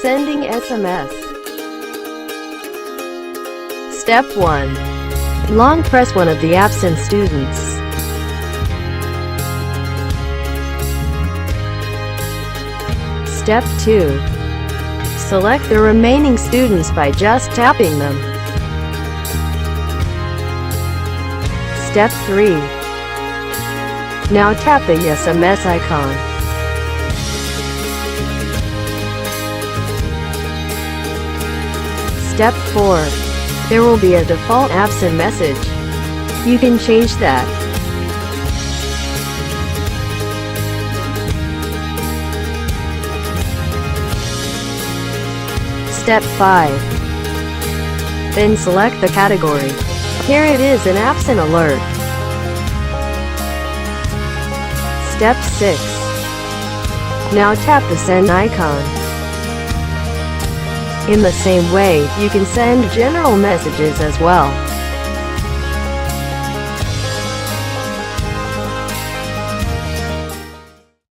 Sending SMS. Step 1. Long press one of the absent students. Step 2. Select the remaining students by just tapping them. Step 3. Now tap the SMS icon. Step 4. There will be a default absent message. You can change that. Step 5. Then select the category. Here it is, an absent alert. Step 6. Now tap the send icon. In the same way, you can send general messages as well.